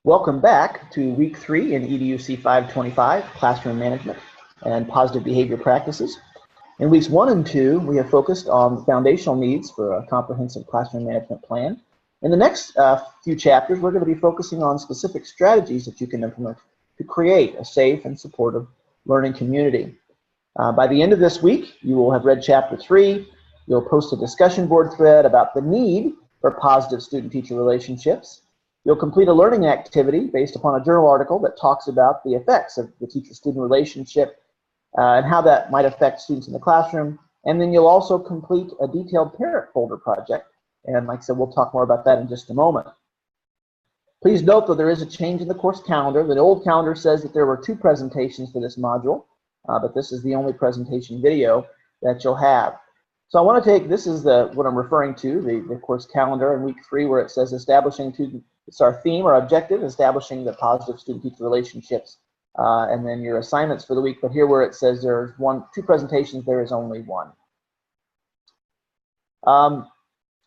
Welcome back to week 3 in EDUC 525, Classroom Management and Positive Behavior Practices. In weeks 1 and 2, we have focused on foundational needs for a comprehensive classroom management plan. In the next few chapters, we're going to be focusing on specific strategies that you can implement to create a safe and supportive learning community. By the end of this week, you will have read Chapter 3. You'll post a discussion board thread about the need for positive student-teacher relationships. You'll complete a learning activity based upon a journal article that talks about the effects of the teacher-student relationship and how that might affect students in the classroom. And then you'll also complete a detailed parent folder project. And like I said, we'll talk more about that in just a moment. Please note that there is a change in the course calendar. The old calendar says that there were 2 presentations for this module, but this is the only presentation video that you'll have. So I want to take, this is what I'm referring to, the course calendar in week 3, where it says it's our theme or objective, establishing the positive student-teacher relationships, and then your assignments for the week. But here where it says there's 2 presentations, there is only 1.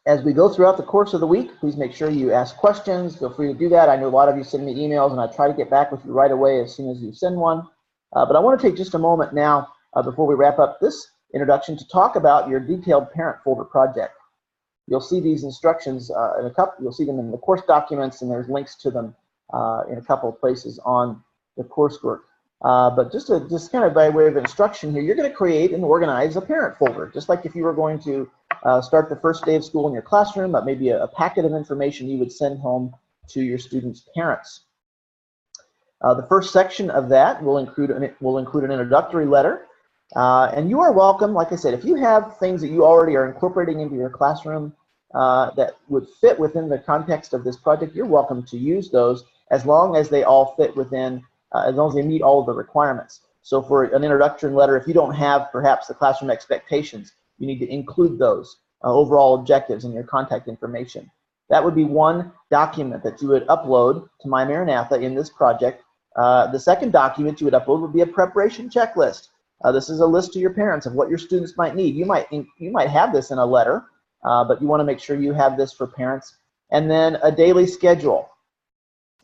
As we go throughout the course of the week, please make sure you ask questions. Feel free to do that. I know a lot of you send me emails, and I try to get back with you right away as soon as you send one. But I want to take just a moment now before we wrap up this introduction to talk about your detailed parent folder project. You'll see these instructions in a couple. You'll see them in the course documents, and there's links to them in a couple of places on the coursework. But just kind of by way of instruction here, you're going to create and organize a parent folder, just like if you were going to start the first day of school in your classroom, but maybe a packet of information you would send home to your students' parents. The first section of that will include an introductory letter. And you are welcome, like I said, if you have things that you already are incorporating into your classroom that would fit within the context of this project, you're welcome to use those as long as they all fit within, as long as they meet all of the requirements. So for an introduction letter, if you don't have perhaps the classroom expectations, you need to include those overall objectives in your contact information. That would be one document that you would upload to MyMaranatha in this project. The second document you would upload would be a preparation checklist. This is a list to your parents of what your students might need. You might have this in a letter, but you want to make sure you have this for parents. And then a daily schedule.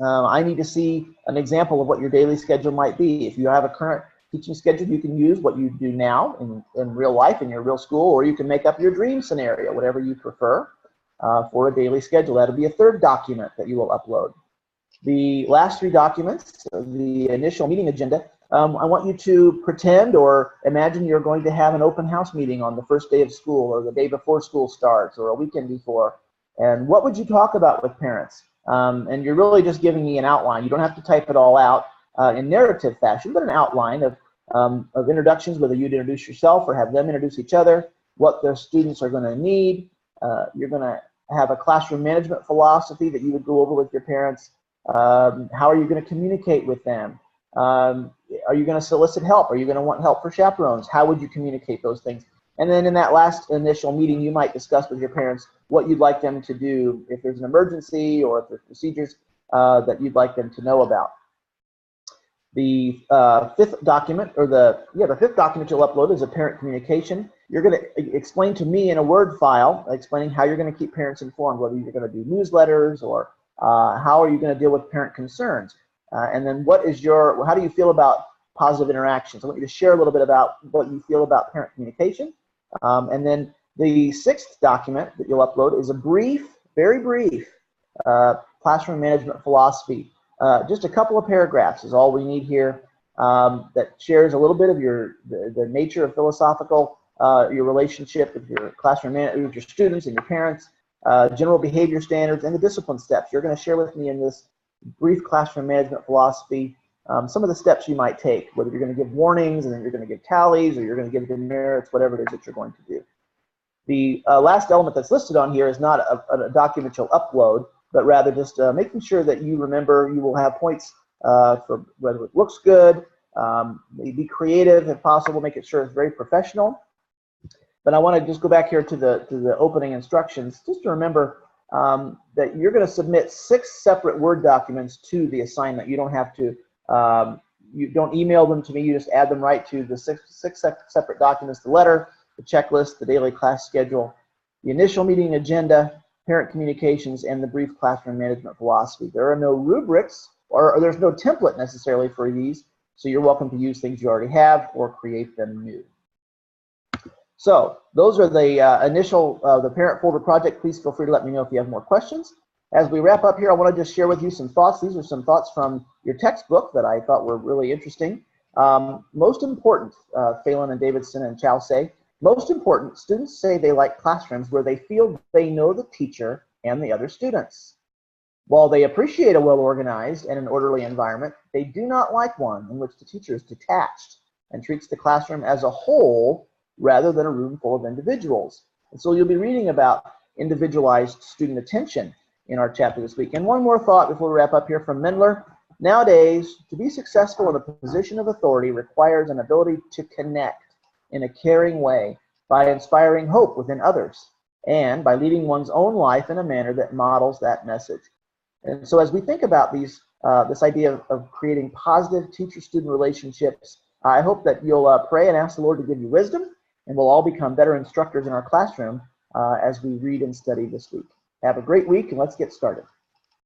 I need to see an example of what your daily schedule might be. If you have a current teaching schedule, you can use what you do now in real life, in your real school, or you can make up your dream scenario, whatever you prefer, for a daily schedule. That'll be a third document that you will upload. The last 3 documents, the initial meeting agenda, I want you to pretend or imagine you're going to have an open house meeting on the first day of school or the day before school starts or a weekend before. And what would you talk about with parents? And you're really just giving me an outline. You don't have to type it all out in narrative fashion, but an outline of introductions, whether you'd introduce yourself or have them introduce each other, what their students are going to need. You're going to have a classroom management philosophy that you would go over with your parents. How are you going to communicate with them? Are you going to solicit help? Are you going to want help for chaperones? How would you communicate those things? And then in that last initial meeting, you might discuss with your parents what you'd like them to do if there's an emergency or if there's procedures that you'd like them to know about. The fifth document, or the fifth document you'll upload is a parent communication. You're going to explain to me in a Word file, explaining how you're going to keep parents informed, whether you're going to do newsletters or how are you going to deal with parent concerns. And then how do you feel about positive interactions? I want you to share a little bit about what you feel about parent communication. And then the 6th document that you'll upload is a brief, very brief, classroom management philosophy. Just a couple of paragraphs is all we need here that shares a little bit of the nature of philosophical, your relationship with your classroom with your students and your parents, general behavior standards, and the discipline steps. You're going to share with me in this brief classroom management philosophy some of the steps you might take, whether you're going to give warnings and then you're going to give tallies or you're going to give demerits, whatever it is that you're going to do. The last element that's listed on here is not a document you'll upload, but rather just making sure that you remember you will have points for whether it looks good, be creative if possible, make it sure it's very professional. But I want to just go back here to the opening instructions, just to remember that you're going to submit 6 separate Word documents to the assignment. You don't have to, you don't email them to me, you just add them right to the six separate documents: the letter, the checklist, the daily class schedule, the initial meeting agenda, parent communications, and the brief classroom management philosophy. There are no rubrics, or there's no template necessarily for these, so you're welcome to use things you already have or create them new. So those are the initial, the parent folder project. Please feel free to let me know if you have more questions. As we wrap up here, I want to just share with you some thoughts. These are some thoughts from your textbook that I thought were really interesting. Most important, Phelan and Davidson and Chow say, most important, students say they like classrooms where they feel they know the teacher and the other students. While they appreciate a well-organized and an orderly environment, they do not like one in which the teacher is detached and treats the classroom as a whole rather than a room full of individuals. And so you'll be reading about individualized student attention in our chapter this week. And one more thought before we wrap up here from Mindler. Nowadays, to be successful in a position of authority requires an ability to connect in a caring way by inspiring hope within others and by leading one's own life in a manner that models that message. And so as we think about these, this idea of creating positive teacher-student relationships, I hope that you'll pray and ask the Lord to give you wisdom, and we'll all become better instructors in our classroom as we read and study this week. Have a great week, and let's get started.